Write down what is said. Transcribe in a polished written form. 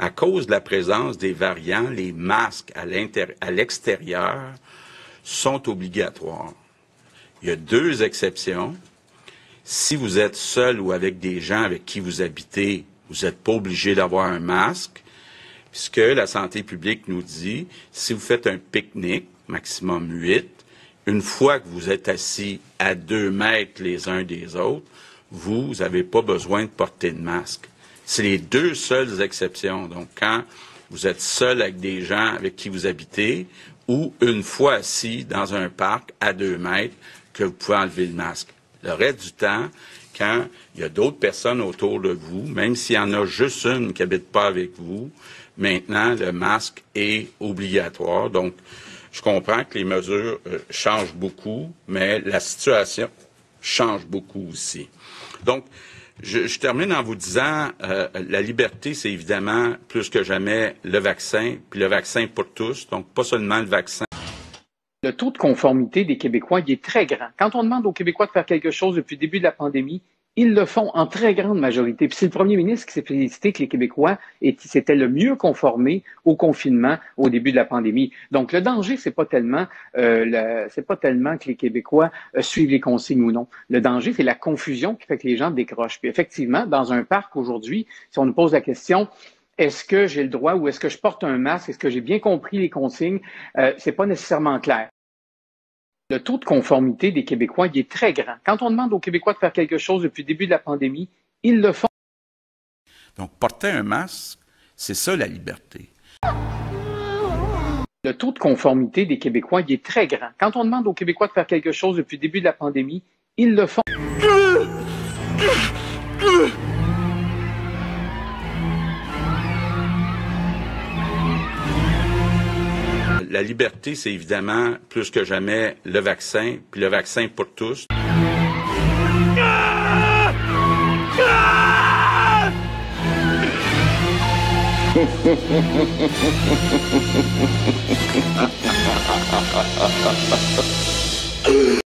À cause de la présence des variants, les masques à l'extérieur sont obligatoires. Il y a 2 exceptions. Si vous êtes seul ou avec des gens avec qui vous habitez, vous n'êtes pas obligé d'avoir un masque, puisque la santé publique nous dit, si vous faites un pique-nique, maximum 8, une fois que vous êtes assis à 2 mètres les uns des autres, vous n'avez pas besoin de porter de masque. C'est les 2 seules exceptions. Donc, quand vous êtes seul avec des gens avec qui vous habitez, ou une fois assis dans un parc à 2 mètres, que vous pouvez enlever le masque. Le reste du temps, quand il y a d'autres personnes autour de vous, même s'il y en a juste une qui n'habite pas avec vous, maintenant, le masque est obligatoire. Donc, je comprends que les mesures changent beaucoup, mais la situation change beaucoup aussi. Donc, je termine en vous disant, la liberté, c'est évidemment plus que jamais le vaccin, puis le vaccin pour tous, donc pas seulement le vaccin. Le taux de conformité des Québécois, il est très grand. Quand on demande aux Québécois de faire quelque chose depuis le début de la pandémie, ils le font en très grande majorité. Puis c'est le premier ministre qui s'est félicité que les Québécois s'étaient le mieux conformés au confinement au début de la pandémie. Donc le danger, c'est pas tellement que les Québécois suivent les consignes ou non. Le danger, c'est la confusion qui fait que les gens décrochent. Puis effectivement, dans un parc aujourd'hui, si on nous pose la question, est-ce que j'ai le droit ou est-ce que je porte un masque? Est-ce que j'ai bien compris les consignes? C'est pas nécessairement clair. Le taux de conformité des Québécois, il est très grand. Quand on demande aux Québécois de faire quelque chose depuis le début de la pandémie, ils le font. Donc, porter un masque, c'est ça la liberté. Le taux de conformité des Québécois, il est très grand. Quand on demande aux Québécois de faire quelque chose depuis le début de la pandémie, ils le font. La liberté, c'est évidemment plus que jamais le vaccin, puis le vaccin pour tous.